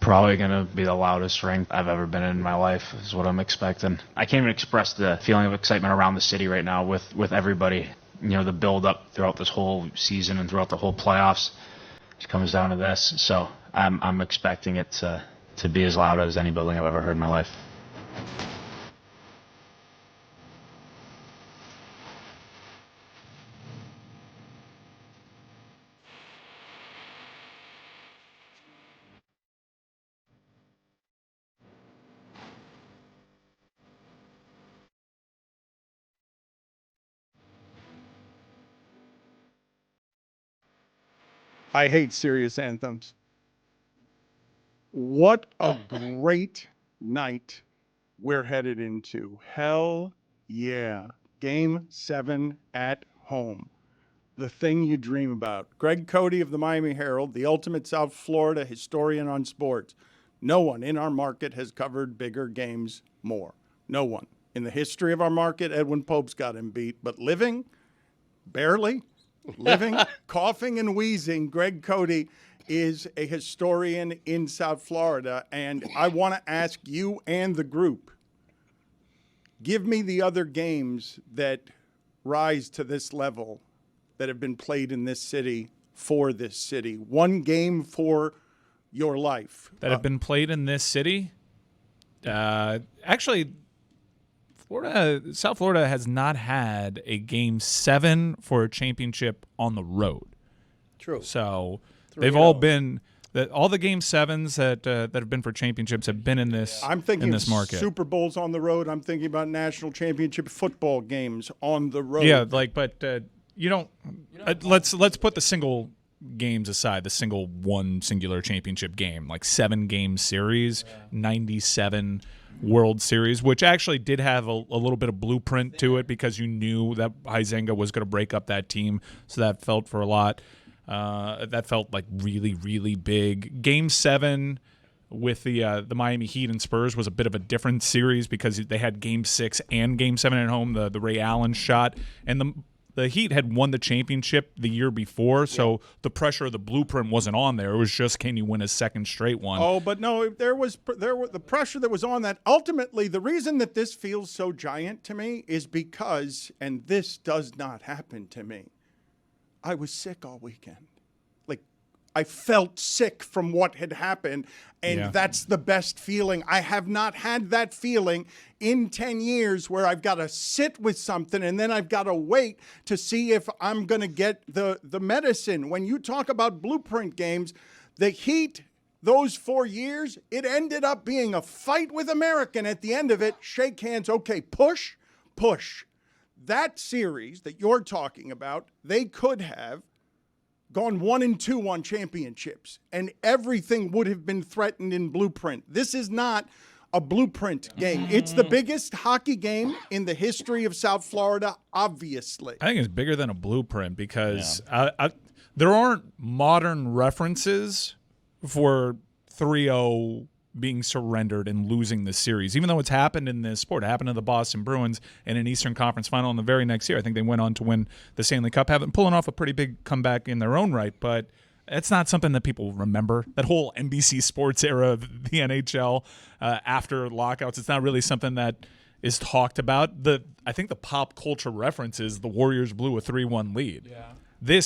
Probably going to be the loudest rink I've ever been in my life is what I'm expecting. I can't even express the feeling of excitement around the city right now with everybody. You know, the build-up throughout this whole season and throughout the whole playoffs just comes down to this. So I'm expecting it to be as loud as any building I've ever heard in my life. I hate serious anthems. What a great night we're headed into. Hell yeah. Game 7 at home. The thing you dream about. Greg Cote of the Miami Herald, the ultimate South Florida historian on sports. No one in our market has covered bigger games more. No one. In the history of our market, Edwin Pope's got him beat. But living, barely. Living, coughing, and wheezing, Greg Cote is a historian in South Florida. And I want to ask you and the group, give me the other games that rise to this level that have been played in this city for this city. One game for your life. That have been played in this city? Actually, South Florida has not had a Game 7 for a championship on the road. True. So they've all been all the Game 7s that have been for championships have been in this. I'm thinking in this market. Super Bowls on the road. I'm thinking about national championship football games on the road. Yeah, but you don't. Let's put the single games aside. The singular championship game, like 7-game series, 97. World Series, which actually did have a little bit of blueprint to it because you knew that Huizenga was going to break up that team, so that felt for a lot. That felt like really, really big. Game 7 with the Miami Heat and Spurs was a bit of a different series because they had Game 6 and Game 7 at home, the Ray Allen shot, and the Heat had won the championship the year before, so the pressure of the blueprint wasn't on there. It was just, can you win a second straight one? Oh, but no, there was the pressure that was on that. Ultimately, the reason that this feels so giant to me is because, and this does not happen to me, I was sick all weekend. Like, I felt sick from what had happened, and that's the best feeling. I have not had that feeling in 10 years where I've got to sit with something and then I've got to wait to see if I'm going to get the medicine. When you talk about blueprint games, the Heat, those 4 years, it ended up being a fight with American. At the end of it, shake hands, okay, push. That series that you're talking about, they could have gone 1-2 on championships, and everything would have been threatened in blueprint. This is not a blueprint game. It's the biggest hockey game in the history of South Florida, obviously. I think it's bigger than a blueprint because there aren't modern references for 3-0 being surrendered and losing the series, even though it's happened in this sport. It happened to the Boston Bruins in an Eastern Conference final in the very next year. I think they went on to win the Stanley Cup, pulling off a pretty big comeback in their own right, but it's not something that people remember. That whole NBC Sports era of the NHL after lockouts, it's not really something that is talked about. I think the pop culture reference is the Warriors blew a 3-1 lead. Yeah.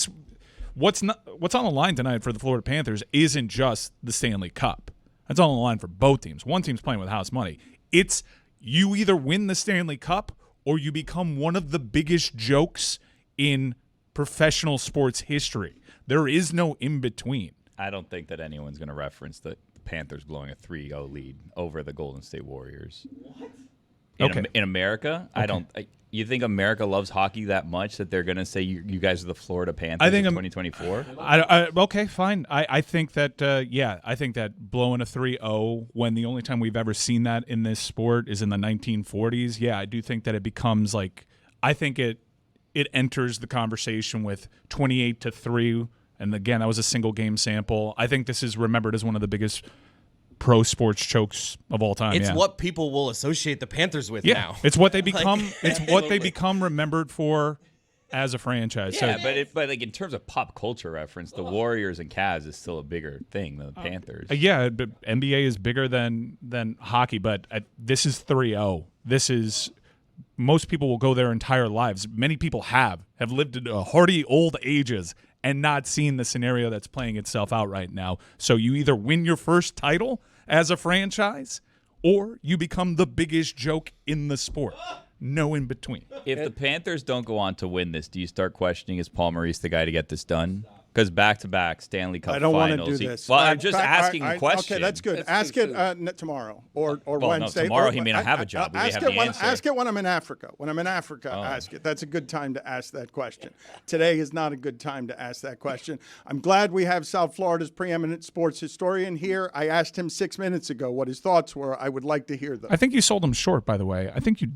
What's on the line tonight for the Florida Panthers isn't just the Stanley Cup. That's on the line for both teams. One team's playing with house money. It's you either win the Stanley Cup or you become one of the biggest jokes in professional sports history. There is no in-between. I don't think that anyone's going to reference the Panthers blowing a 3-0 lead over the Golden State Warriors. What? In America, okay. You think America loves hockey that much that they're going to say you guys are the Florida Panthers in 2024? Okay, fine. I think that, I think that blowing a 3-0 when the only time we've ever seen that in this sport is in the 1940s, I do think that it becomes like, I think it enters the conversation with 28-3, and again, that was a single game sample. I think this is remembered as one of the biggest pro sports chokes of all time. It's what people will associate the Panthers with now. It's what they become. It's what they become remembered for as a franchise. Yeah, So, but like in terms of pop culture reference, the Warriors and Cavs is still a bigger thing than the Panthers. Yeah, but NBA is bigger than hockey, but this is 3-0. This is most people will go their entire lives. Many people have lived in hardy old ages and not seen the scenario that's playing itself out right now. So you either win your first title as a franchise or you become the biggest joke in the sport. No in between. If the Panthers don't go on to win this, do you start questioning, is Paul Maurice the guy to get this done? Because back-to-back Stanley Cup I don't finals. want to do this. Well, I'm just asking a question. Okay, that's good. Ask it tomorrow or Wednesday. No, tomorrow he may not have a job. Ask it when I'm in Africa. When I'm in Africa, ask it. That's a good time to ask that question. Today is not a good time to ask that question. I'm glad we have South Florida's preeminent sports historian here. I asked him 6 minutes ago what his thoughts were. I would like to hear them. I think you sold him short, by the way. I think you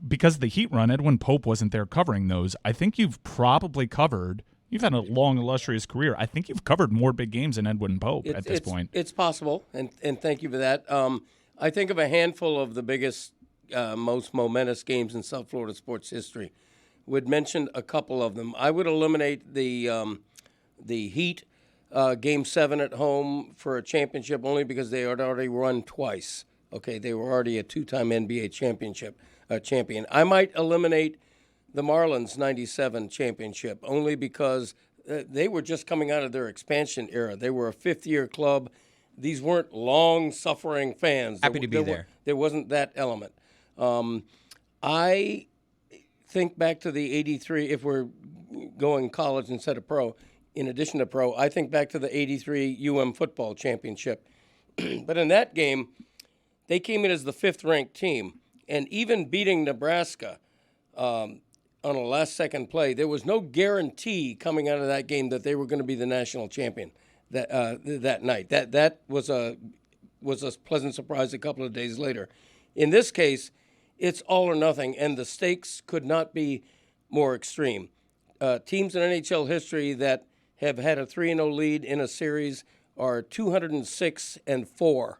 because of the Heat run, Edwin Pope wasn't there covering those. I think you've probably covered. You've had a long, illustrious career. I think you've covered more big games than Edwin Pope at this point. It's possible, and thank you for that. I think of a handful of the biggest, most momentous games in South Florida sports history. Would mention a couple of them. I would eliminate the Heat Game 7 at home for a championship only because they had already run twice. Okay, they were already a two-time NBA champion. I might eliminate the Marlins 97 championship, only because they were just coming out of their expansion era. They were a fifth-year club. These weren't long-suffering fans. Happy to be there. There wasn't that element. I think back to the 83, if we're going college instead of pro, in addition to pro, I think back to the 83 football championship. But in that game, they came in as the fifth-ranked team, and even beating Nebraska on a last-second play, there was no guarantee coming out of that game that they were going to be the national champion that night. That was a pleasant surprise a couple of days later. In this case, it's all or nothing, and the stakes could not be more extreme. Teams in NHL history that have had a 3-0 lead in a series are 206-4.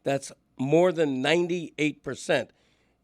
That's more than 98%.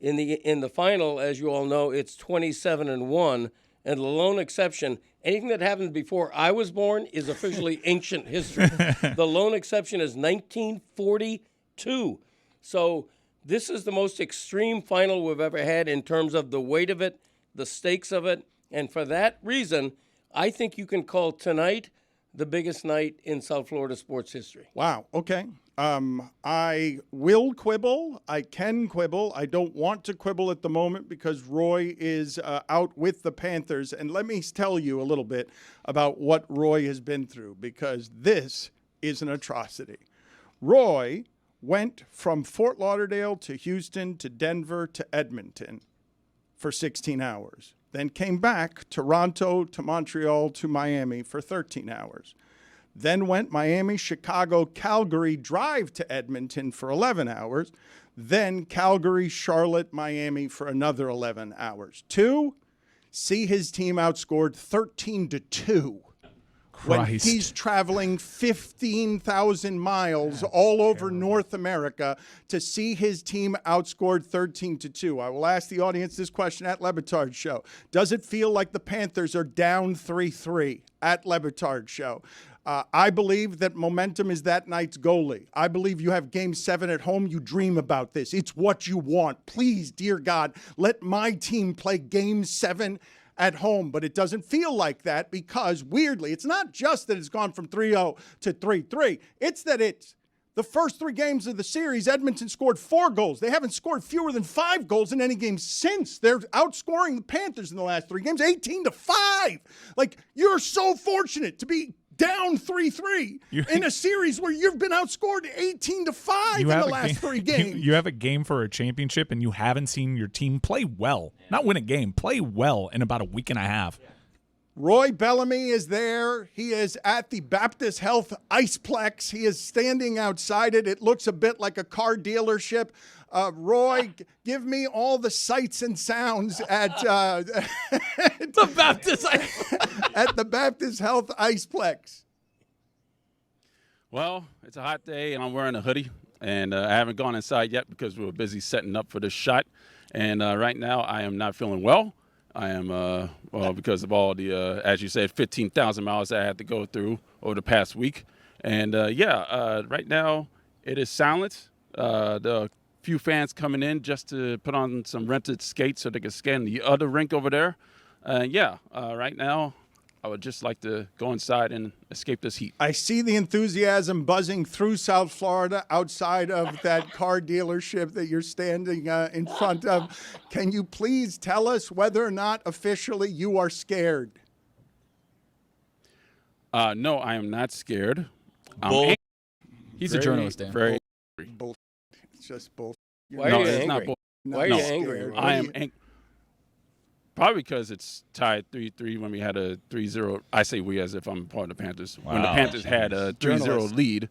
In the final, as you all know, it's 27-1, and the lone exception, anything that happened before I was born is officially ancient history. The lone exception is 1942. So this is the most extreme final we've ever had in terms of the weight of it, the stakes of it, and for that reason, I think you can call tonight the biggest night in South Florida sports history. Wow. Okay. I will quibble. I can quibble. I don't want to quibble at the moment because Roy is out with the Panthers. And let me tell you a little bit about what Roy has been through, because this is an atrocity. Roy went from Fort Lauderdale to Houston to Denver to Edmonton for 16 hours. Then came back Toronto to Montreal to Miami for 13 hours. Then went Miami, Chicago, Calgary, drive to Edmonton for 11 hours. Then Calgary, Charlotte, Miami for another 11 hours. See his team outscored 13-2. When he's traveling 15,000 miles all over North America to see his team outscored 13-2. I will ask the audience this question at Le Batard Show. Does it feel like the Panthers are down 3-3 at Le Batard Show? I believe that momentum is that night's goalie. I believe you have Game 7 at home. You dream about this. It's what you want. Please, dear God, let my team play Game 7 at home. But it doesn't feel like that because, weirdly, it's not just that it's gone from 3-0 to 3-3. It's that it's the first 3 games of the series, Edmonton scored 4 goals. They haven't scored fewer than 5 goals in any game since. They're outscoring the Panthers in the last 3 games, 18-5. Like, you're so fortunate to be down 3-3 in a series where you've been outscored 18-5 in the last 3 games. You have a game for a championship, and you haven't seen your team play well. Not win a game, play well in about a week and a half. Roy Bellamy is there. He is at the Baptist Health Iceplex. He is standing outside it. It looks a bit like a car dealership. Roy, give me all the sights and sounds at the Baptist at the Baptist Health Iceplex. Well, it's a hot day, and I'm wearing a hoodie, and I haven't gone inside yet because we were busy setting up for this shot. And right now, I am not feeling well. I am, because of all the, as you said, 15,000 miles I had to go through over the past week. And, right now it is silent. The few fans coming in just to put on some rented skates so they can scan the other rink over there. Right now I would just like to go inside and escape this heat. I see the enthusiasm buzzing through South Florida outside of that car dealership that you're standing in front of. Can you please tell us whether or not officially you are scared? No, I am not scared. He's a journalist, Dan. Very Bull. It's just bull. Why no, are you it's not angry? bull. Why are you angry? I am angry. Probably because it's tied 3-3 when we had a 3-0. I say we as if I'm part of the Panthers. When the Panthers had a 3-0 lead.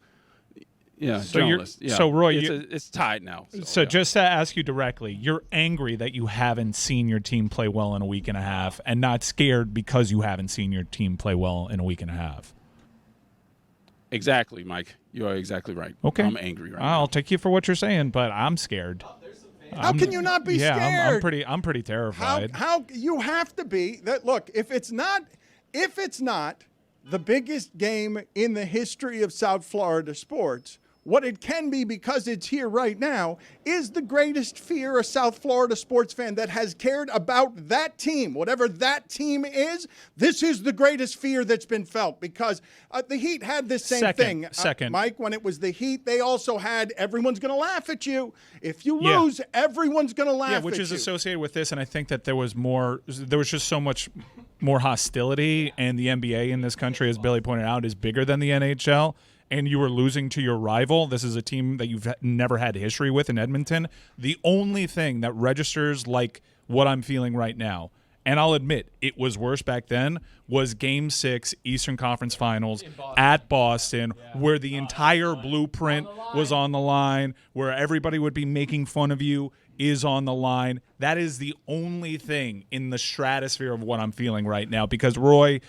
Yeah, So Roy, it's tied now. So just to ask you directly, you're angry that you haven't seen your team play well in a week and a half, and not scared because you haven't seen your team play well in a week and a half. Exactly, Mike. You are exactly right. Okay. I'm angry right now. I'll take you for what you're saying, but I'm scared. How can you not be scared? Yeah, I'm pretty terrified. How you have to be that? Look, if it's not the biggest game in the history of South Florida sports, what it can be, because it's here right now, is the greatest fear a South Florida sports fan that has cared about that team, whatever that team is. This is the greatest fear that's been felt, because the Heat had this same thing. Mike, when it was the Heat, they also had everyone's going to laugh at you. If you lose, everyone's going to laugh at you. Yeah, which is associated with this, and I think that there was just so much more hostility, and the NBA in this country, as Billy pointed out, is bigger than the NHL. And you were losing to your rival. This is a team that you've never had history with in Edmonton. The only thing that registers like what I'm feeling right now, and I'll admit it was worse back then, was Game 6 Eastern Conference Finals at Boston, where the entire blueprint was on the line, where everybody would be making fun of you is on the line. That is the only thing in the stratosphere of what I'm feeling right now, because, Roy,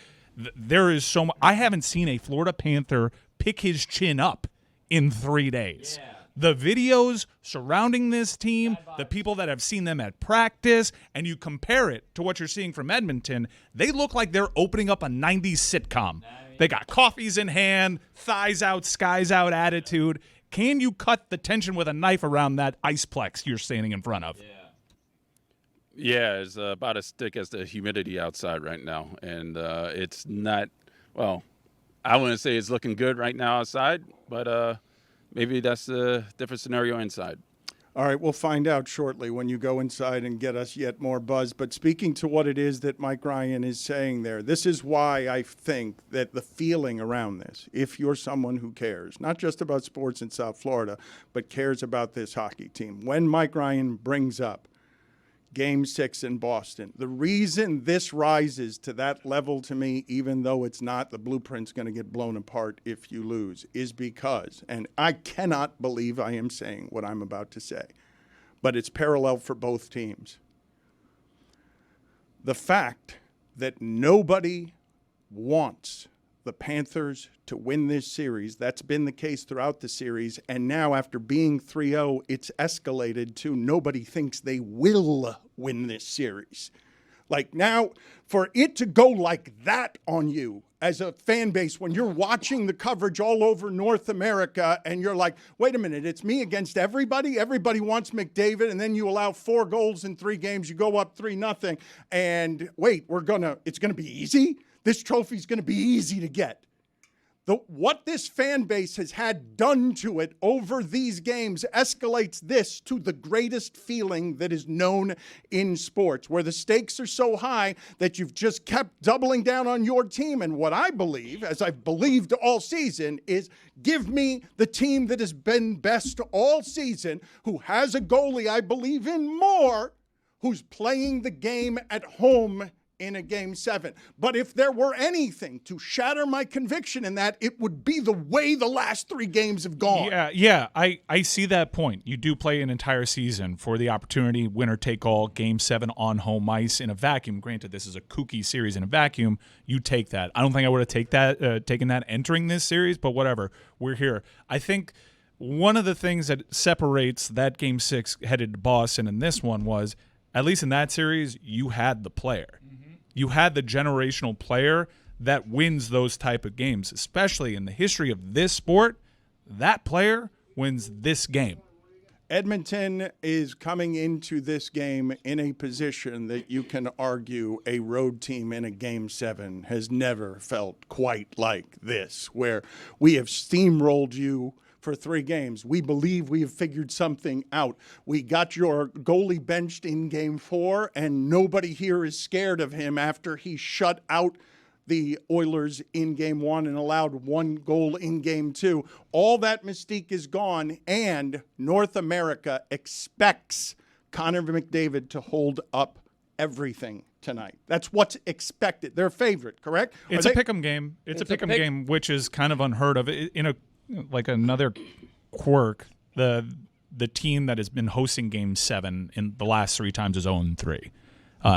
there is so much. I haven't seen a Florida Panther pick his chin up in 3 days. Yeah. The videos surrounding this team, the people that have seen them at practice, and you compare it to what you're seeing from Edmonton, they look like they're opening up a 90s sitcom. They got coffees in hand, thighs out, skies out attitude. Can you cut the tension with a knife around that iceplex you're standing in front of? Yeah, it's about as thick as the humidity outside right now. And it's not, well, I wouldn't say it's looking good right now outside, but maybe that's a different scenario inside. All right, we'll find out shortly when you go inside and get us yet more buzz. But speaking to what it is that Mike Ryan is saying there, this is why I think that the feeling around this, if you're someone who cares, not just about sports in South Florida, but cares about this hockey team, when Mike Ryan brings up Game 6 in Boston, the reason this rises to that level to me, even though it's not, the blueprint's going to get blown apart if you lose, is because, and I cannot believe I am saying what I'm about to say, but it's parallel for both teams. The fact that nobody wants the Panthers to win this series. That's been the case throughout the series. And now after being 3-0, it's escalated to nobody thinks they will win this series. Like now, for it to go like that on you as a fan base when you're watching the coverage all over North America and you're like, wait a minute, it's me against everybody? Everybody wants McDavid, and then you allow 4 goals in 3 games, you go up 3-0, and wait, it's going to be easy? This trophy's going to be easy to get. What this fan base has had done to it over these games escalates this to the greatest feeling that is known in sports, where the stakes are so high that you've just kept doubling down on your team. And what I believe, as I've believed all season, is give me the team that has been best all season, who has a goalie I believe in more, who's playing the game at home in a Game 7. But if there were anything to shatter my conviction in that, it would be the way the last 3 games have gone. Yeah, I see that point. You do play an entire season for the opportunity, winner take all, Game 7 on home ice in a vacuum. Granted, this is a kooky series in a vacuum. You take that. I don't think I would have taken that entering this series, but whatever. We're here. I think one of the things that separates that Game 6 headed to Boston and this one was at least in that series, you had the player. You had the generational player that wins those type of games, especially in the history of this sport. That player wins this game. Edmonton is coming into this game in a position that you can argue a road team in a Game 7 has never felt quite like this, where we have steamrolled you for 3 games. We believe we have figured something out. We got your goalie benched in Game 4, and nobody here is scared of him after he shut out the Oilers in Game 1 and allowed 1 goal in Game 2. All that mystique is gone, and North America expects Connor McDavid to hold up everything tonight. That's what's expected. They're a favorite, correct? It's a pick'em game. It's a pick'em game, which is kind of unheard of. In a like another quirk, the team that has been hosting Game 7 in the last 3 times is 0-3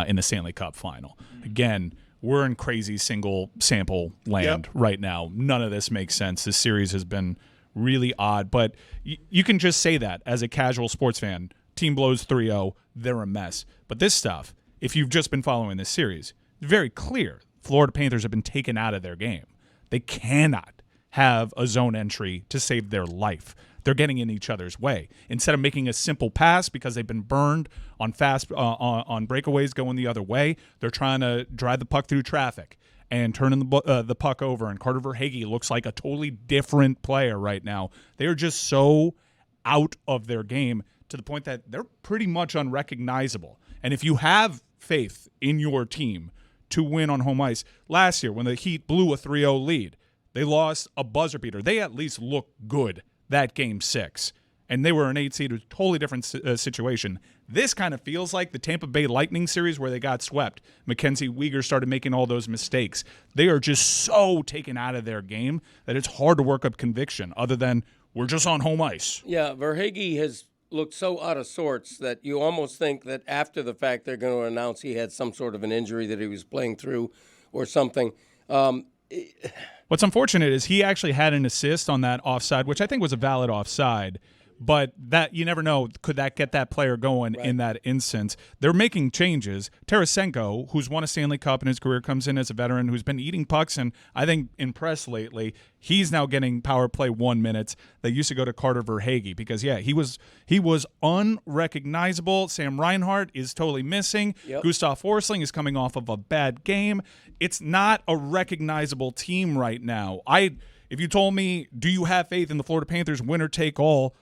in the Stanley Cup Final. Again, we're in crazy single sample land right now. None of this makes sense. This series has been really odd, but you can just say that as a casual sports fan. Team blows 3-0, they're a mess. But this stuff, if you've just been following this series, it's very clear. Florida Panthers have been taken out of their game. They cannot have a zone entry to save their life. They're getting in each other's way. Instead of making a simple pass because they've been burned on fast on breakaways going the other way, they're trying to drive the puck through traffic and turning the puck over. And Carter Verhaeghe looks like a totally different player right now. They are just so out of their game to the point that they're pretty much unrecognizable. And if you have faith in your team to win on home ice, last year when the Heat blew a 3-0 lead, they lost a buzzer beater. They at least looked good that Game 6, and they were an 8 seed, a totally different situation. This kind of feels like the Tampa Bay Lightning series where they got swept. Mackenzie Weegar started making all those mistakes. They are just so taken out of their game that it's hard to work up conviction other than we're just on home ice. Yeah, Verhaeghe has looked so out of sorts that you almost think that after the fact they're going to announce he had some sort of an injury that he was playing through or something. What's unfortunate is he actually had an assist on that offside, which I think was a valid offside, but that you never know, could that get that player going in that instance? They're making changes. Tarasenko, who's won a Stanley Cup in his career, comes in as a veteran who's been eating pucks and I think impressed lately. He's now getting power play 1 minutes. That used to go to Carter Verhaeghe because, he was unrecognizable. Sam Reinhart is totally missing. Gustav Forsling is coming off of a bad game. It's not a recognizable team right now. If you told me, do you have faith in the Florida Panthers winner take all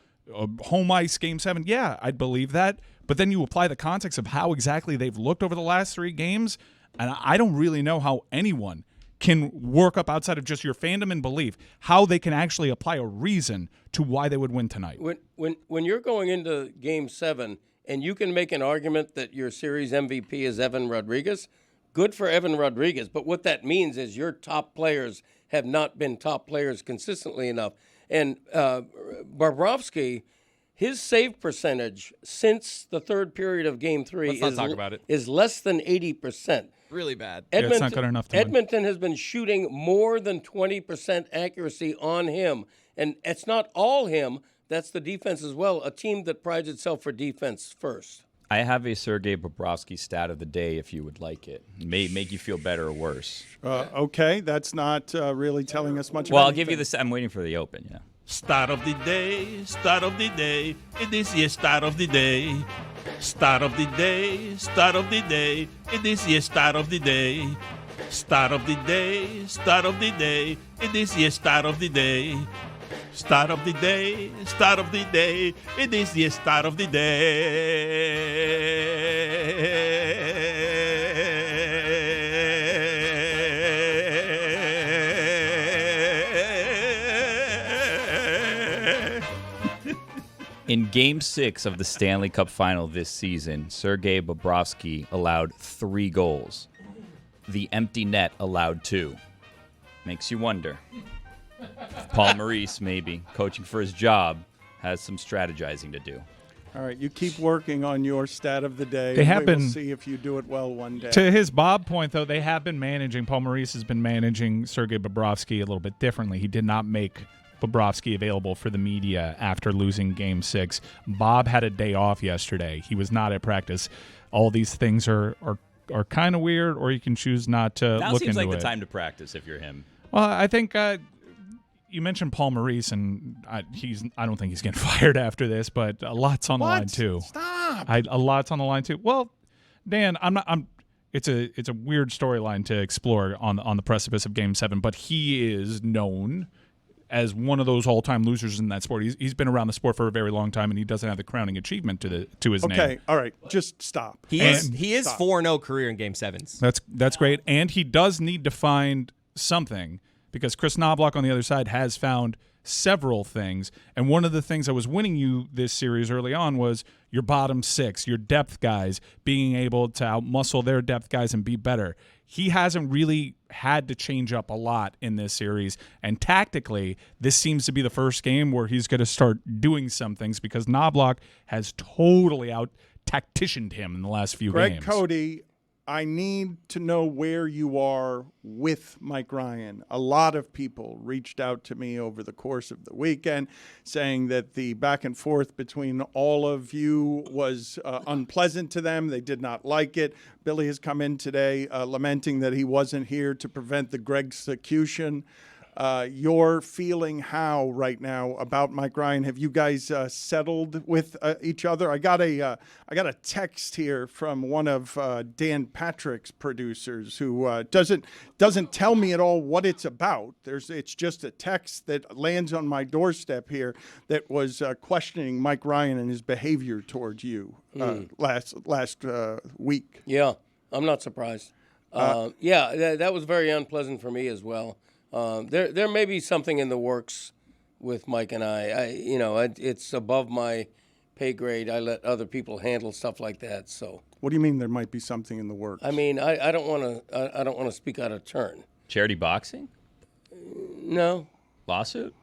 home ice Game 7? Yeah, I'd believe that. But then you apply the context of how exactly they've looked over the last 3 games, and I don't really know how anyone can work up outside of just your fandom and belief how they can actually apply a reason to why they would win tonight. When you're going into Game 7 and you can make an argument that your series MVP is Evan Rodriguez, good for Evan Rodriguez. But what that means is your top players have not been top players consistently enough. And Bobrovsky, his save percentage since the third period of Game 3 is less than 80%. Really bad. It's not good enough to Edmonton has been shooting more than 20% accuracy on him. And it's not all him. That's the defense as well, a team that prides itself for defense first. I have a Sergei Bobrovsky stat of the day if you would like it. It may make you feel better or worse. Okay, that's not really telling us much. Well, about I'll give you this. I'm waiting for the open, yeah. Start of the day, start of the day. It is your start of the day. Start of the day, start of the day. It is your start of the day. Start of the day, start of the day. It is your start of the day. Start of the day, start of the day. It is the start of the day. In Game 6 of the Stanley Cup Final this season, Sergei Bobrovsky allowed 3 goals. The empty net allowed 2. Makes you wonder. Paul Maurice, maybe, coaching for his job, has some strategizing to do. All right, you keep working on your stat of the day. We'll see if you do it well one day. To his Bob point, though, they have been managing. Paul Maurice has been managing Sergei Bobrovsky a little bit differently. He did not make Bobrovsky available for the media after losing Game 6. Bob had a day off yesterday. He was not at practice. All these things are kind of weird, or you can choose not to Now look into it. seems like the time to practice if you're him. Well, I think you mentioned Paul Maurice, and I don't think he's getting fired after this, but a lot's on the line too. Stop. A lot's on the line too. Well, Dan, It's a weird storyline to explore on the precipice of Game 7, but he is known as one of those all-time losers in that sport. He's been around the sport for a very long time, and he doesn't have the crowning achievement to his name. Okay, all right, just stop. He is 4-0 career in Game 7s. That's great, and he does need to find something because Chris Knobloch on the other side has found several things, and one of the things that was winning you this series early on was your bottom six, your depth guys being able to outmuscle their depth guys and be better. He hasn't really had to change up a lot in this series, and tactically, this seems to be the first game where he's going to start doing some things because Knobloch has totally out-tacticianed him in the last few games. Greg Cody, I need to know where you are with Mike Ryan. A lot of people reached out to me over the course of the weekend saying that the back and forth between all of you was unpleasant to them. They did not like it. Billy has come in today lamenting that he wasn't here to prevent the Greg's-ecution. You're feeling how right now about Mike Ryan? Have you guys settled with each other? I got a text here from one of Dan Patrick's producers who doesn't tell me at all what it's about. It's just a text that lands on my doorstep here that was questioning Mike Ryan and his behavior towards you last week. Yeah, I'm not surprised. That was very unpleasant for me as well. There may be something in the works with Mike and I. It's above my pay grade. I let other people handle stuff like that. So. What do you mean there might be something in the works? I mean, I don't want to speak out of turn. Charity boxing? No. Lawsuit?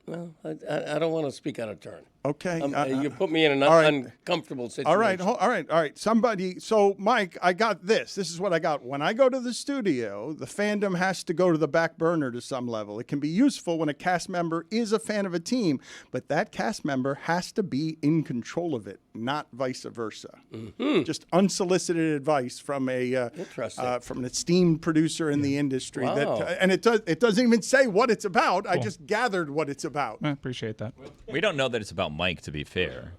Well, I don't want to speak out of turn. Okay. You put me in an uncomfortable situation. All right. Somebody. So, Mike, I got this. This is what I got. When I go to the studio, the fandom has to go to the back burner to some level. It can be useful when a cast member is a fan of a team, but that cast member has to be in control of it, not vice versa. Mm-hmm. Just unsolicited advice from from an esteemed producer in the industry. Wow. And it doesn't even say what it's about. Cool. I just gathered what it's about. I appreciate that. We don't know that it's about Mike, to be fair.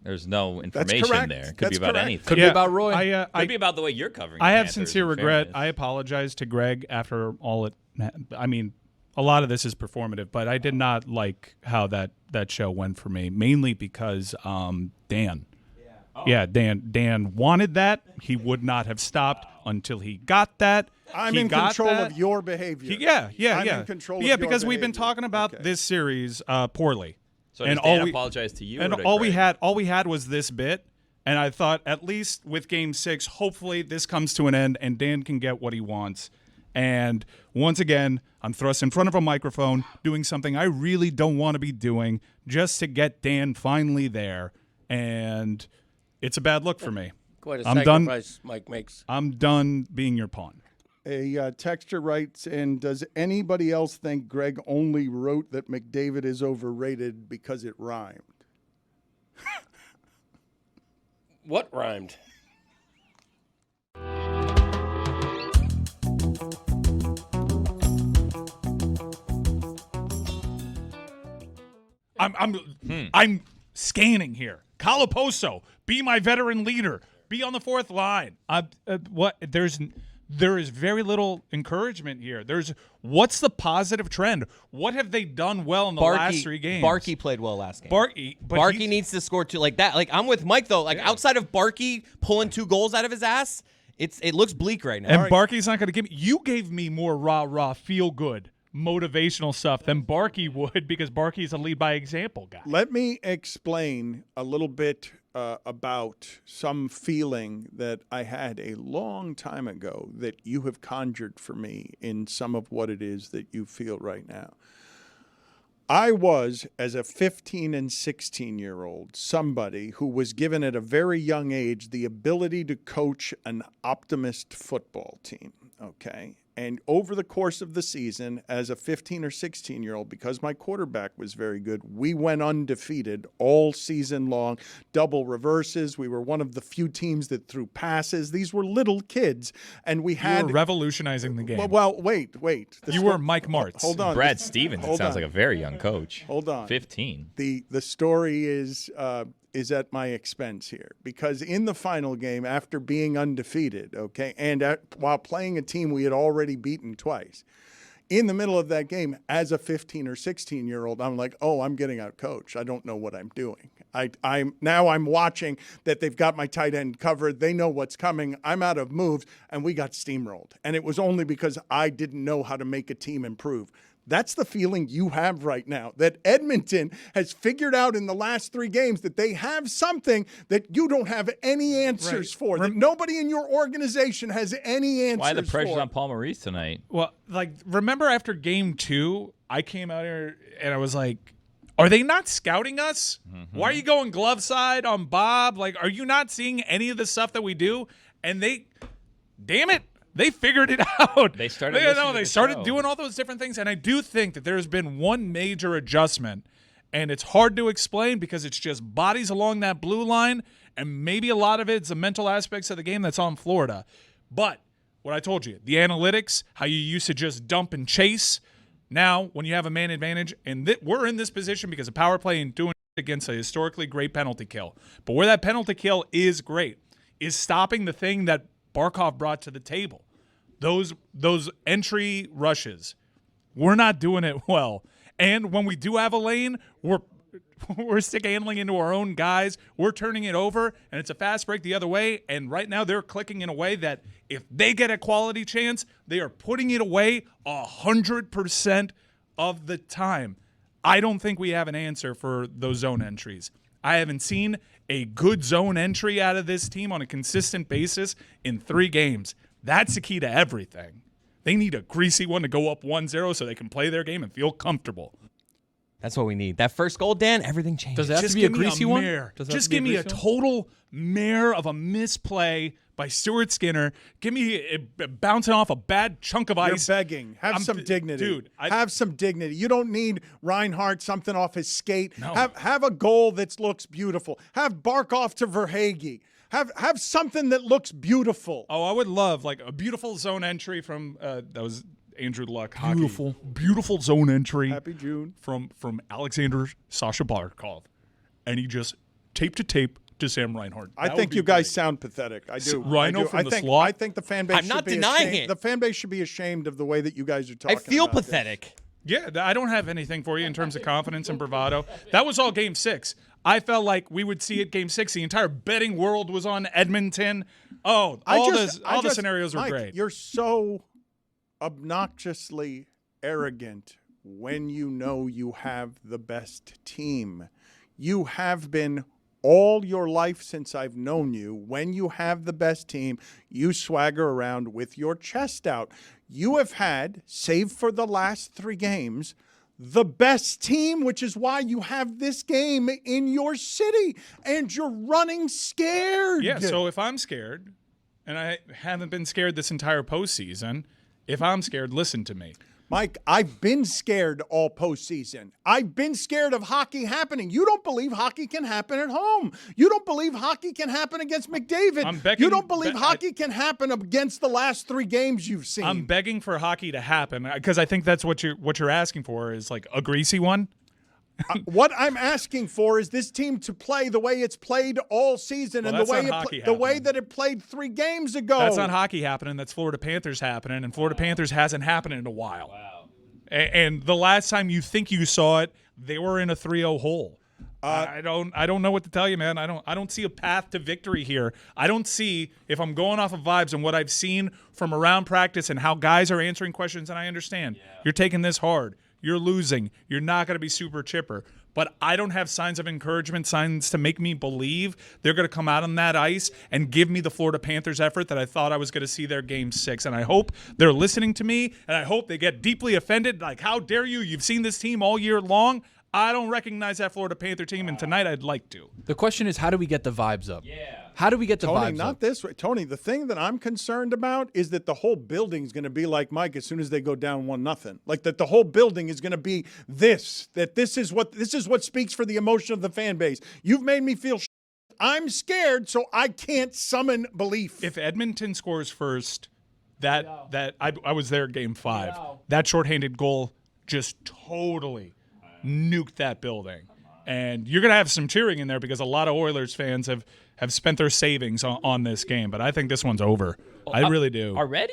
There's no information there. It could be about anything. Could be about Roy. Could be about the way you're covering I have Panthers, sincere regret. I apologize to Greg after all it. I mean, a lot of this is performative, but I did not like how that show went for me, mainly because Dan. Yeah, Dan wanted that. He would not have stopped until he got that. I'm in control of your behavior. I'm in control of your because we've been behavior. talking about this series poorly. So does Dan apologize to you? And or all Greg? we had was this bit, and I thought at least with Game 6, hopefully this comes to an end and Dan can get what he wants. And once again, I'm thrust in front of a microphone doing something I really don't want to be doing just to get Dan finally there, and it's a bad look for me. Quite a sacrifice Mike makes. I'm done being your pawn. A texter writes, and does anybody else think Greg only wrote that McDavid is overrated because it rhymed? What rhymed? I'm scanning here. Calaposo, be my veteran leader. Be on the fourth line. There is very little encouragement here. What's the positive trend? What have they done well in the last 3 games? Barkey played well last game. Barkey needs to score 2 like that. Like I'm with Mike though. Like outside of Barkey pulling 2 goals out of his ass, it looks bleak right now. And Barkey's not going to give me. You gave me more rah feel good motivational stuff than Barkey would because Barkey's a lead by example guy. Let me explain a little bit about some feeling that I had a long time ago that you have conjured for me in some of what it is that you feel right now. I was, as a 15 and 16-year-old, somebody who was given at a very young age the ability to coach an optimist football team, okay? And over the course of the season, as a 15 or 16-year-old, because my quarterback was very good, we went undefeated all season long. Double reverses. We were one of the few teams that threw passes. These were little kids, and we had... You were revolutionizing the game. Well, wait. You were Mike Martz. Hold on. Brad Stevens, it sounds like a very young coach. Hold on. 15. The story is at my expense here, because in the final game, after being undefeated, okay, and while playing a team we had already beaten twice, in the middle of that game, as a 15 or 16-year-old, I'm like, oh, I'm getting out coached. I don't know what I'm doing. I'm watching that they've got my tight end covered. They know what's coming. I'm out of moves, and we got steamrolled. And it was only because I didn't know how to make a team improve. That's the feeling you have right now, that Edmonton has figured out in the last 3 games that they have something that you don't have any answers for, that nobody in your organization has any answers for. Why the pressure's on Paul Maurice tonight? Well, remember after game 2, I came out here and I was like, are they not scouting us? Mm-hmm. Why are you going glove side on Bob? Are you not seeing any of the stuff that we do? And damn it, they figured it out. They started doing all those different things. And I do think that there's been one major adjustment, and it's hard to explain because it's just bodies along that blue line, and maybe a lot of it's the mental aspects of the game that's on Florida. But what I told you, the analytics, how you used to just dump and chase. Now, when you have a man advantage, and we're in this position because of power play and doing it against a historically great penalty kill. But where that penalty kill is great is stopping the thing that Barkov brought to the table. Those entry rushes. We're not doing it well. And when we do have a lane, we're stick handling into our own guys. We're turning it over, and it's a fast break the other way. And right now they're clicking in a way that if they get a quality chance, they are putting it away 100% of the time. I don't think we have an answer for those zone entries. I haven't seen a good zone entry out of this team on a consistent basis in 3 games. That's the key to everything. They need a greasy one to go up 1-0 so they can play their game and feel comfortable. That's what we need. That first goal, Dan, everything changes. Does it have to be a greasy one? Just give me a total mare of a misplay by Stuart Skinner. Give me bouncing off a bad chunk of ice. You're begging. Have some dignity. Dude. Have some dignity. You don't need Reinhardt something off his skate. No. Have a goal that looks beautiful. Have Barkov to Verhaeghe. Have something that looks beautiful. Oh, I would love a beautiful zone entry from that was Andrew Luck. Beautiful zone entry. Happy June from Alexander Sasha Barkov, and he just tape to tape to Sam Reinhart. I think you guys sound pathetic. I do. Rhino from the slot. I think the fan base. I'm not denying it. The fan base should be ashamed of the way that you guys are talking. I feel about pathetic. Yeah, I don't have anything for you in terms of confidence and bravado. That was all Game 6. I felt like we would see it Game 6. The entire betting world was on Edmonton. Oh, all the scenarios were Mike, great. You're so obnoxiously arrogant when you know you have the best team. You have been all your life since I've known you. When you have the best team, you swagger around with your chest out. You have had, save for the last 3 games, the best team, which is why you have this game in your city, and you're running scared. Yeah, so if I'm scared, and I haven't been scared this entire postseason, if I'm scared, listen to me. Mike, I've been scared all postseason. I've been scared of hockey happening. You don't believe hockey can happen at home. You don't believe hockey can happen against McDavid. You don't believe hockey can happen against the last 3 games you've seen. I'm begging for hockey to happen because I think that's what you're asking for is a greasy one. What I'm asking for is this team to play the way it's played all season and the way that it played 3 games ago. That's not hockey happening. That's Florida Panthers happening, and Florida Panthers hasn't happened in a while. Wow. And the last time you think you saw it, they were in a 3-0 hole. I don't know what to tell you, man. I don't see a path to victory here. I don't see, if I'm going off of vibes and what I've seen from around practice and how guys are answering questions, and I understand you're taking this hard. You're losing. You're not going to be super chipper. But I don't have signs of encouragement, signs to make me believe they're going to come out on that ice and give me the Florida Panthers effort that I thought I was going to see their Game 6. And I hope they're listening to me, and I hope they get deeply offended. Like, how dare you? You've seen this team all year long. I don't recognize that Florida Panther team, and tonight I'd like to. The question is, how do we get the vibes up? Yeah. How do we get the Tony, vibes not up? this way. Tony, the thing that I'm concerned about is that the whole building's going to be like Mike as soon as they go down 1-0. Like that the whole building is going to be this is what speaks for the emotion of the fan base. You've made me feel I'm scared, so I can't summon belief. If Edmonton scores first, I was there game 5. That shorthanded goal just totally nuked that building. And you're going to have some cheering in there because a lot of Oilers fans have spent their savings on this game. But I think this one's over. I really do. Already?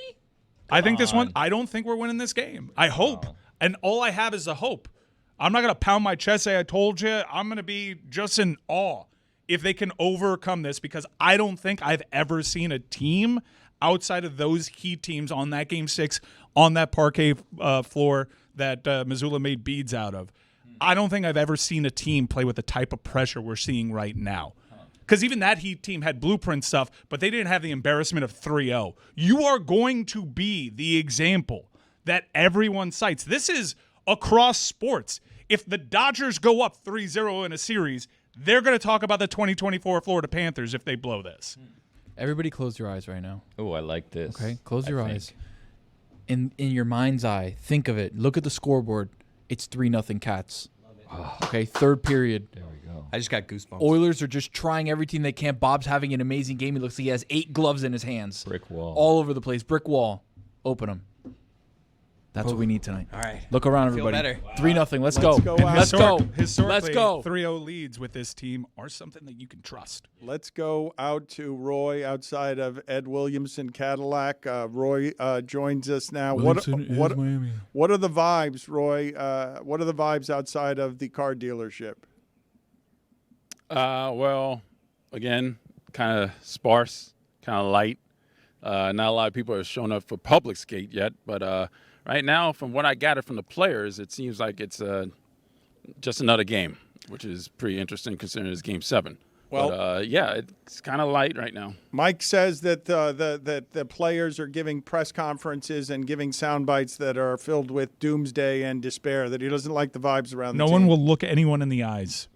I think this one – I don't think we're winning this game. I hope. And all I have is the hope. I'm not going to pound my chest, say I told you. I'm going to be just in awe if they can overcome this because I don't think I've ever seen a team outside of those Heat teams on that Game 6 on that parquet floor that Missoula made beads out of. I don't think I've ever seen a team play with the type of pressure we're seeing right now. Because even that Heat team had blueprint stuff, but they didn't have the embarrassment of 3-0. You are going to be the example that everyone cites. This is across sports. If the Dodgers go up 3-0 in a series, they're going to talk about the 2024 Florida Panthers if they blow this. Everybody close your eyes right now. Oh, I like this. Okay, close your eyes. In your mind's eye, think of it. Look at the scoreboard. It's 3-0 Cats. Okay, third period. There we go. I just got goosebumps. Oilers are just trying everything they can. Bob's having an amazing game. He looks like he has 8 gloves in his hands. Brick wall. All over the place. Brick wall. Open them. That's what we need tonight. All right. Look around, Feel everybody. better. 3-0. Let's go. go out. Let's go. Historically, Let's go. 3-0 leads with this team are something that you can trust. Let's go out to Roy outside of Ed Williamson Cadillac. Roy joins us now. What are the vibes, Roy? What are the vibes outside of the car dealership? Well, again, kind of sparse, kind of light. Not a lot of people have shown up for public skate yet, but right now, from what I gathered from the players, it seems like it's just another game, which is pretty interesting considering it's Game 7. Well, but, yeah, it's kind of light right now. Mike says that the players are giving press conferences and giving sound bites that are filled with doomsday and despair, that he doesn't like the vibes around the No team. one will look anyone in the eyes.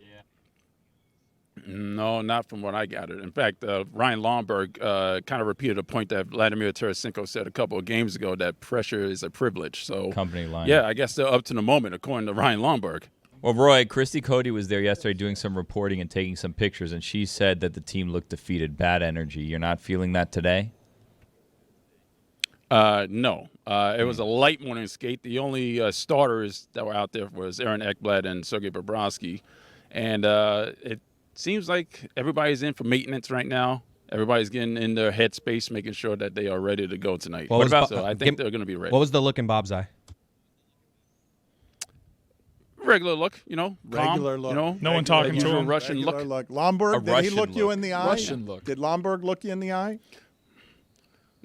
No, not from what I gathered. In fact, Ryan Lomberg kind of repeated a point that Vladimir Tarasenko said a couple of games ago, that pressure is a privilege. So Company line. Yeah, I guess they're up to the moment, according to Ryan Lomberg. Well, Roy, Christy Cody was there yesterday doing some reporting and taking some pictures, and she said that the team looked defeated, bad energy. You're not feeling that today? No. It was a light morning skate. The only starters that were out there was Aaron Ekblad and Sergei Bobrovsky. And it seems like everybody's in for maintenance right now. Everybody's getting in their headspace, making sure that they are ready to go tonight. So I think they're going to be ready. What was the look in Bob's eye? Regular look, calm, Regular look. No one talking to him. Russian Regular look. Lomberg, did he Russian look you look. in the eye? Russian look. Did Lomberg look you in the eye?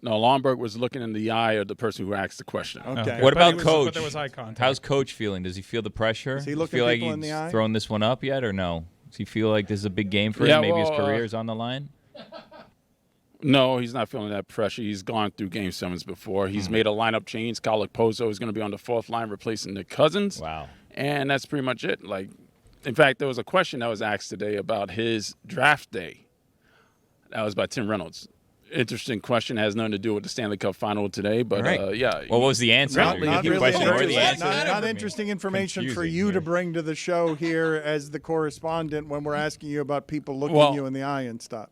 No, Lomberg was looking in the eye of the person who asked the question. Okay. What about But Coach? there was eye contact. How's Coach feeling? Does he feel the pressure? Is he Does looking feel like people in the he's eye? throwing this one up yet, or no? Does he feel like this is a big game for Yeah, him? Maybe his well, career is on the line? No, he's not feeling that pressure. He's gone through Game 7s before. He's made a lineup change. Kyle Pozo is going to be on the 4th line replacing Nick Cousins. Wow. And that's pretty much it. In fact, there was a question that was asked today about his draft day. That was by Tim Reynolds. Interesting question. Has nothing to do with the Stanley Cup final today, but Right. yeah. Well, what was the answer? Not Did you get the really question or the interesting, answer? not interesting information for Confusing you to here. bring to the show here as the correspondent when we're asking you about people looking Well- you in the eye and stuff.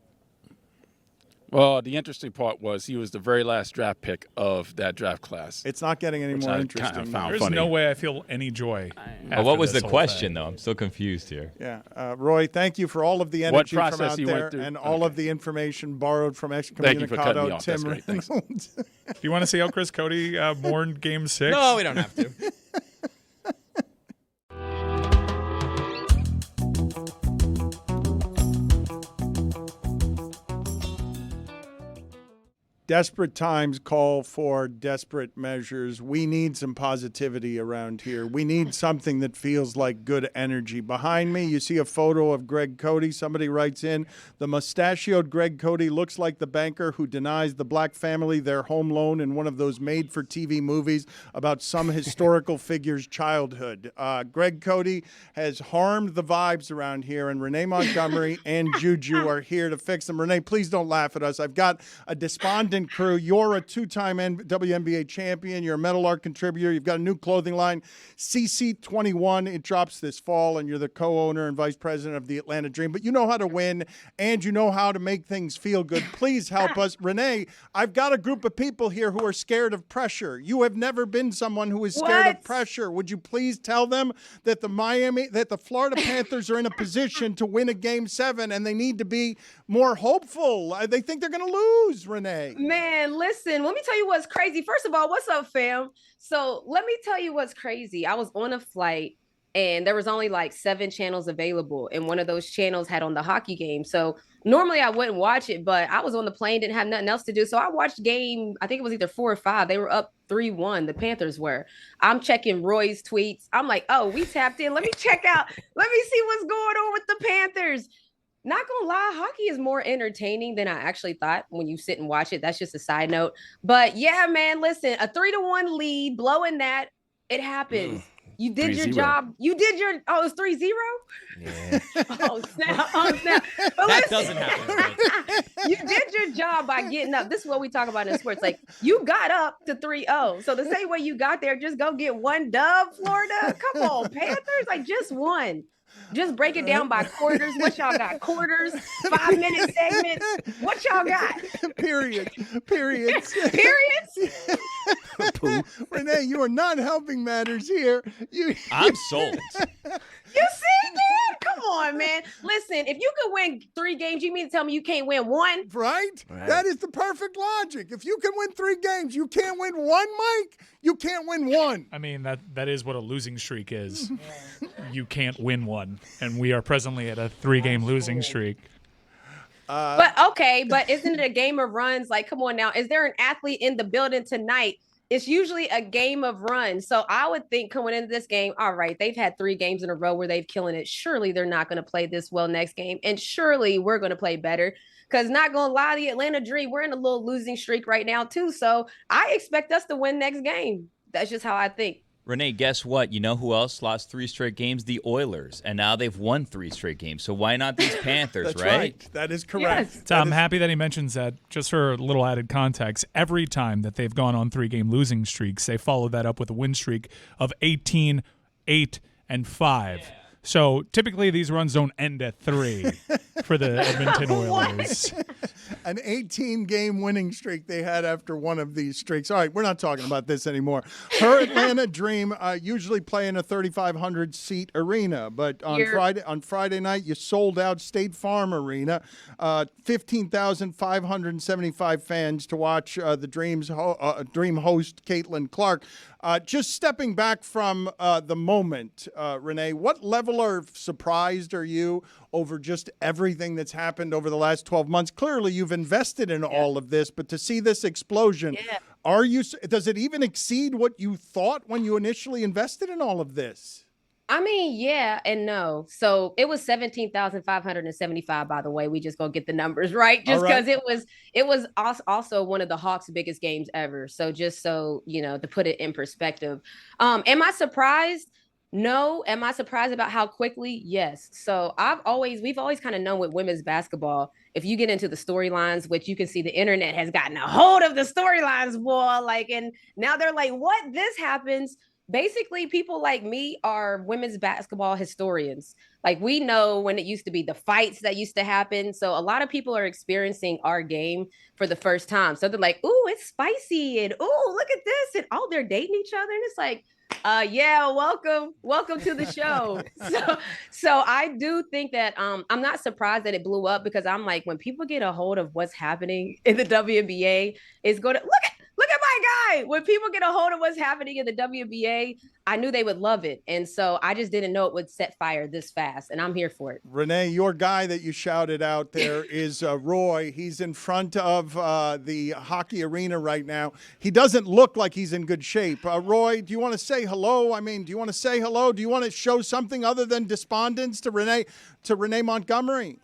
Well, the interesting part was he was the very last draft pick of that draft class. It's not getting any Which more I interesting. kinda found There's funny. no way I feel any joy. Well, what after was the this whole question, thing. though? I'm still confused here. Yeah, Roy, thank you for all of the What energy from process out you there went through? and all of the information borrowed from Thank you for cutting me Excommunicado off. That's Tim great. Thanks. Reynolds. Do you want to see how Chris Cody mourned Game 6? No, we don't have to. Desperate times call for desperate measures. We need some positivity around here. We need something that feels like good energy. Behind me, you see a photo of Greg Cote. Somebody writes in, the mustachioed Greg Cote looks like the banker who denies the black family their home loan in one of those made-for-TV movies about some historical figure's childhood. Greg Cote has harmed the vibes around here, and Renee Montgomery and Juju are here to fix them. Renee, please don't laugh at us. I've got a despondent crew. You're a two-time WNBA champion. You're a Metal Art contributor. You've got a new clothing line, CC21. It drops this fall, and you're the co-owner and vice president of the Atlanta Dream. But you know how to win, and you know how to make things feel good. Please help us. Renee, I've got a group of people here who are scared of pressure. You have never been someone who is scared of pressure. Would you please tell them that the Florida Panthers are in a position to win a Game 7, and they need to be more hopeful? They think they're going to lose, Renee. Man, listen, let me tell you what's crazy. First of all, what's up, fam? So let me tell you what's crazy. I was on a flight and there was only like 7 channels available. And one of those channels had on the hockey game. So normally I wouldn't watch it, but I was on the plane, didn't have nothing else to do. So I watched game, I think it was either 4 or 5. They were up 3-1. The Panthers were. I'm checking Roy's tweets. I'm like, oh, we tapped in. Let me check out. Let me see what's going on with the Panthers. Not gonna lie, hockey is more entertaining than I actually thought when you sit and watch it. That's just a side note. But yeah, man, listen, a 3-1 lead, blowing that, it happens. You did your job. You did your, oh, it was 3-0? Yeah. Oh, snap. Oh, snap. But That doesn't happen. You did your job by getting up. This is what we talk about in sports. Like, you got up to 3-0. So the same way you got there, just go get one dub, Florida. Come on, Panthers, like just one. Just break it down by quarters. What y'all got? Quarters, 5-minute segments. What y'all got? Periods. Periods? Renee, you are not helping matters here. I'm sold. You see, dude? Come on, man. Listen, if you could win 3 games, you mean to tell me you can't win 1? Right? That is the perfect logic. If you can win 3 games, you can't win 1, Mike? You can't win 1. I mean, that is what a losing streak is. You can't win 1. And we are presently at a 3-game losing streak. But isn't it a game of runs? Like, come on now. Is there an athlete in the building tonight? It's usually a game of runs. So I would think coming into this game, all right, they've had 3 games in a row where they've killing it. Surely they're not going to play this well next game. And surely we're going to play better. Because not going to lie, the Atlanta Dream, we're in a little losing streak right now too. So I expect us to win next game. That's just how I think. Renee, guess what? You know who else lost 3 straight games? The Oilers. And now they've won 3 straight games. So why not these Panthers, That's right? That is correct. Yes. So I'm happy that he mentions that. Just for a little added context, every time that they've gone on 3-game losing streaks, they followed that up with a win streak of 18, 8, and 5. Yeah. So typically these runs don't end at 3 for the Edmonton Oilers. An 18-game winning streak they had after one of these streaks. All right, we're not talking about this anymore. Her Atlanta Dream usually play in a 3,500-seat arena, but on Friday night you sold out State Farm Arena, 15,575 fans to watch the Dream host Caitlin Clark. Just stepping back from the moment, Renee, what level of surprised are you over just everything that's happened over the last 12 months? Clearly, you've invested in all of this, but to see this explosion, does it even exceed what you thought when you initially invested in all of this? I mean, yeah and no. So it was 17,575, by the way. We just gonna get the numbers right, just because it was also one of the Hawks' biggest games ever. So just so you know, to put it in perspective. Am I surprised? No. Am I surprised about how quickly? Yes. So we've always kind of known with women's basketball, if you get into the storylines, which you can see the internet has gotten a hold of the storylines, boy, and now they're like, what? This happens. Basically, people like me are women's basketball historians. Like, we know when it used to be the fights that used to happen. So a lot of people are experiencing our game for the first time. So they're like, ooh, it's spicy. And ooh, look at this. And they're dating each other. And it's like, yeah, welcome to the show. So I do think that I'm not surprised that it blew up, because I'm like, when people get a hold of what's happening in the WNBA, it's going to look at my my guy. When people get a hold of what's happening in the WNBA, I knew they would love it. And so I just didn't know it would set fire this fast. And I'm here for it. Renee, your guy that you shouted out there is Roy. He's in front of the hockey arena right now. He doesn't look like he's in good shape. Roy, do you want to say hello? I mean, do you want to say hello? Do you want to show something other than despondence to Renee Montgomery?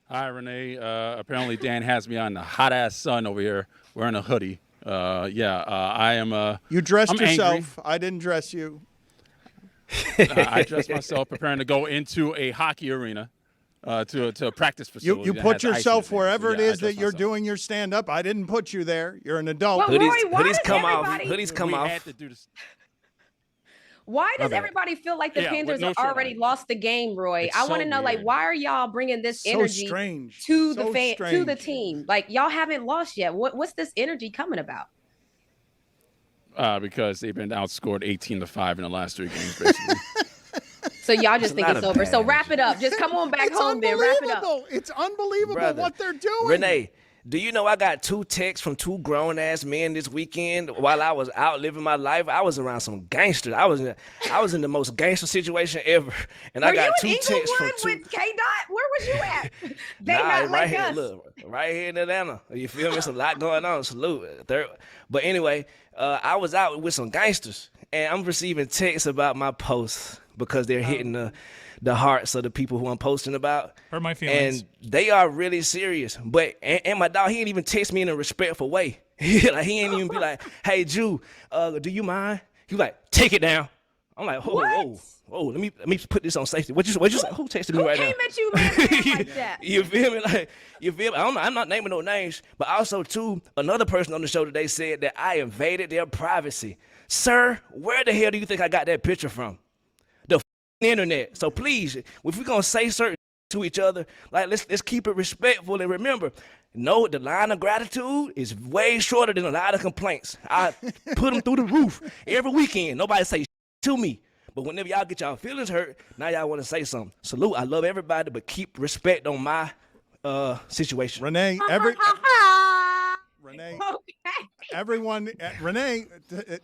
Hi, Renee. Apparently, Dan has me on the hot-ass sun over here wearing a hoodie. I am. You dressed yourself. Angry. I didn't dress you. I dressed myself preparing to go into a hockey arena to a practice facility. You put yourself wherever it is that you're doing your stand-up. I didn't put you there. You're an adult. Well, Roy, hoodies come off. Hoodies come off. Had to do this. Why does everybody feel like the Panthers have already lost the game, Roy? I want to know, like, why are y'all bringing this energy to the team? Like, y'all haven't lost yet. What's this energy coming about? Because they've been outscored 18-5 in the last 3 games, basically. So y'all just think it's over. So wrap it up. Just come on back home, then wrap it up. It's unbelievable what they're doing. Renee, do you know I got 2 texts from 2 grown-ass men this weekend while I was out living my life? I was around some gangsters. I was in the most gangster situation ever. And I got 2 texts from 2. With K-Dot? Where was you at? They nah, not right like here, us. look, right here in Atlanta. You feel me? There's a lot going on. Salute. But anyway, I was out with some gangsters, and I'm receiving texts about my posts because they're hitting the hearts of the people who I'm posting about. Hurt my feelings. And they are really serious. But and my dog, he ain't even text me in a respectful way. Like, he ain't even be like, "Hey, Ju, do you mind?" He like, "Take it down." I'm like, whoa. Let me put this on safety. What you say? Who texted me right now? Who came at you like that? You feel me? Like, you feel me? I'm not naming no names, but also too, another person on the show today said that I invaded their privacy. Sir, where the hell do you think I got that picture from? The internet. So please, if we're gonna say certain to each other, like let's keep it respectful, and remember, no, the line of gratitude is way shorter than a lot of complaints. I put them through the roof every weekend. Nobody say to me. But whenever y'all get y'all feelings hurt, now y'all want to say something. Salute, I love everybody, but keep respect on my situation. Renee, everyone, Renee,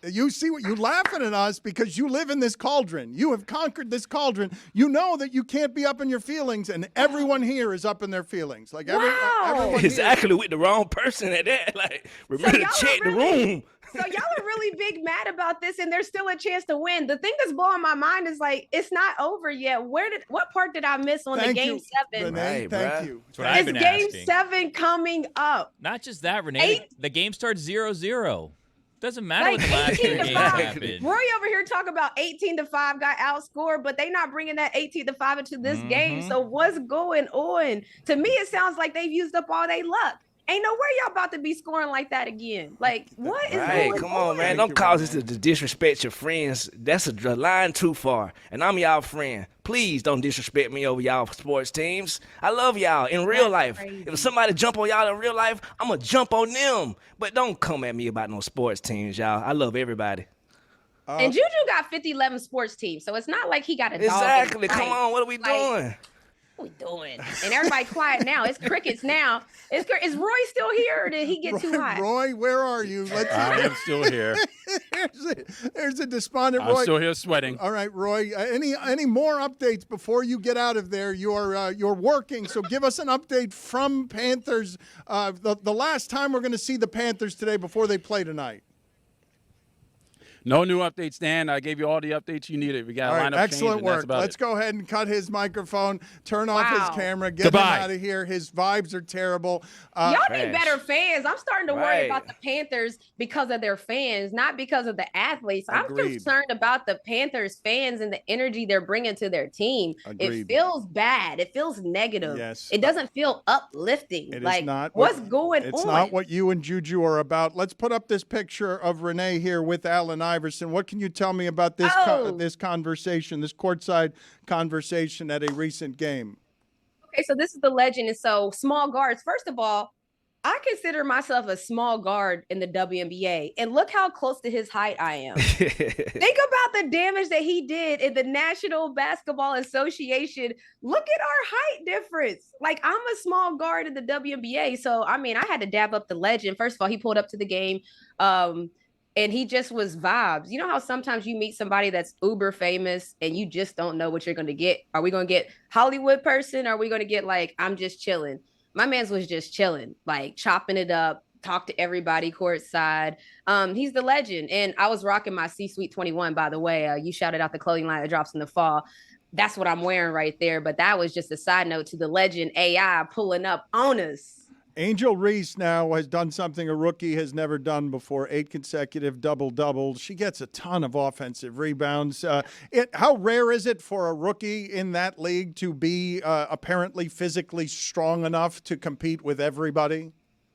you see what you laughing at us because you live in this cauldron. You have conquered this cauldron. You know that you can't be up in your feelings, and everyone here is up in their feelings. Like everyone exactly, with the wrong person at that. Like, remember to check the room. So y'all are really big mad about this, and there's still a chance to win. The thing that's blowing my mind is, like, it's not over yet. What part did I miss on the Game 7? Renee, thank you. That's what I've been Game asking. 7 coming up? Not just that, Renee. The game starts 0-0. Doesn't matter what the last 2 games happened. Roy over here talking about 18-5 got outscored, but they not bringing that 18-5 into this game. So what's going on? To me, it sounds like they've used up all their luck. Ain't no way y'all about to be scoring like that again. Like, what is going on? Come on, man. Don't cause us to disrespect your friends. That's a line too far. And I'm y'all friend. Please don't disrespect me over y'all sports teams. I love y'all in real life. Crazy. If somebody jump on y'all in real life, I'm going to jump on them. But don't come at me about no sports teams, y'all. I love everybody. And Juju got 50-11 sports teams, so it's not like he got a dog. Exactly. Come on. What are we doing? What we doing? And everybody quiet now. It's crickets now. Is Roy still here, or did he get too hot? Roy, where are you? I am still here. There's a despondent I'm Roy. still here sweating. All right, Roy. Any more updates before you get out of there? You're working, so give us an update from Panthers. The last time we're going to see the Panthers today before they play tonight. No new updates, Dan. I gave you all the updates you needed. We got a lineup excellent change, work. that's about Let's it. go ahead and cut his microphone, turn off his camera, get Goodbye. him out of here. His vibes are terrible. Y'all need better fans. I'm starting to worry about the Panthers because of their fans, not because of the athletes. I'm concerned about the Panthers fans and the energy they're bringing to their team. It feels bad. It feels negative. Yes. It doesn't feel uplifting. It like, is not what's going on? It's not what you and Juju are about. Let's put up this picture of Renee here with Allen Iverson. What can you tell me about this this conversation, this courtside conversation at a recent game? Okay, so this is the legend. And so small guards, first of all, I consider myself a small guard in the WNBA, and look how close to his height I am. Think about the damage that he did in the National Basketball Association. Look at our height difference. Like, I'm a small guard in the WNBA, so I mean, I had to dab up the legend. First of all, he pulled up to the game, and he just was vibes. You know how sometimes you meet somebody that's uber famous and you just don't know what you're going to get? Are we going to get Hollywood person? Or are we going to get like, I'm just chilling? My man's was just chilling, like chopping it up, talk to everybody courtside. He's the legend. And I was rocking my C-Suite 21, by the way. You shouted out the clothing line that drops in the fall. That's what I'm wearing right there. But that was just a side note to the legend AI pulling up on us. Angel Reese now has done something a rookie has never done before, 8 consecutive double-doubles. She gets a ton of offensive rebounds. How rare is it for a rookie in that league to be apparently physically strong enough to compete with everybody?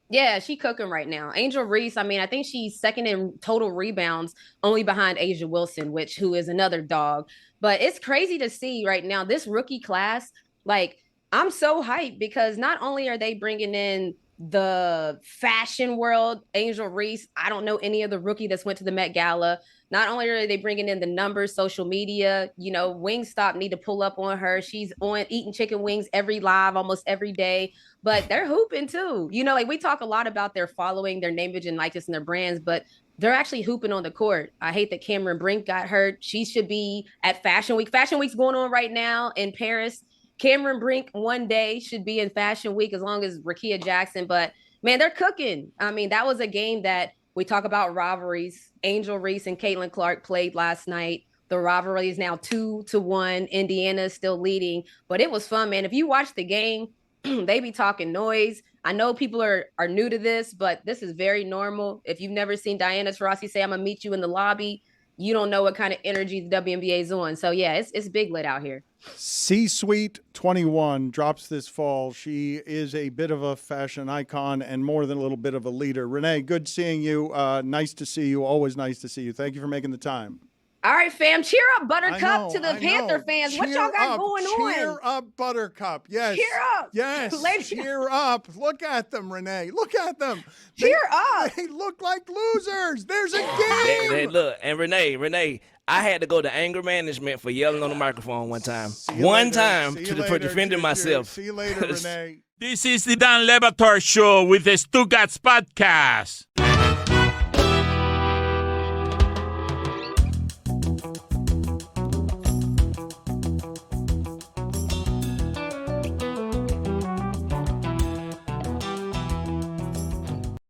Yeah, she cooking right now. Angel Reese, I mean, I think she's second in total rebounds, only behind Asia Wilson, who is another dog. But it's crazy to see right now, this rookie class, like, I'm so hyped because not only are they bringing in the fashion world, Angel Reese, I don't know any of the rookie that's went to the Met Gala. Not only are they bringing in the numbers, social media, Wingstop need to pull up on her. She's on eating chicken wings every live, almost every day, but they're hooping too. Like we talk a lot about their following, their name, image, and likeness and their brands, but they're actually hooping on the court. I hate that Cameron Brink got hurt. She should be at Fashion Week. Fashion Week's going on right now in Paris. Cameron Brink one day should be in Fashion Week as long as Rakia Jackson. But, man, they're cooking. I mean, that was a game that we talk about rivalries. Angel Reese and Caitlin Clark played last night. The rivalry is now 2-1. Indiana is still leading. But it was fun, man. If you watch the game, they be talking noise. I know people are new to this, but this is very normal. If you've never seen Diana Taurasi say, I'm going to meet you in the lobby, you don't know what kind of energy the WNBA is on. So, yeah, it's big lit out here. C-Suite 21 drops this fall. She is a bit of a fashion icon and more than a little bit of a leader. Renee, good seeing you. Nice to see you. Always nice to see you. Thank you for making the time. All right, fam. Cheer up, Buttercup, to the Panther fans. What y'all got going on? Cheer up, Buttercup. Yes. Cheer up. Yes. Cheer up. Look at them, Renee. Look at them. Cheer up. They look like losers. There's a game. They look. And Renee, I had to go to anger management for yelling on the microphone one time. For defending myself. See you later, Renee. This is the Dan Le Batard Show with the Stugotz podcast.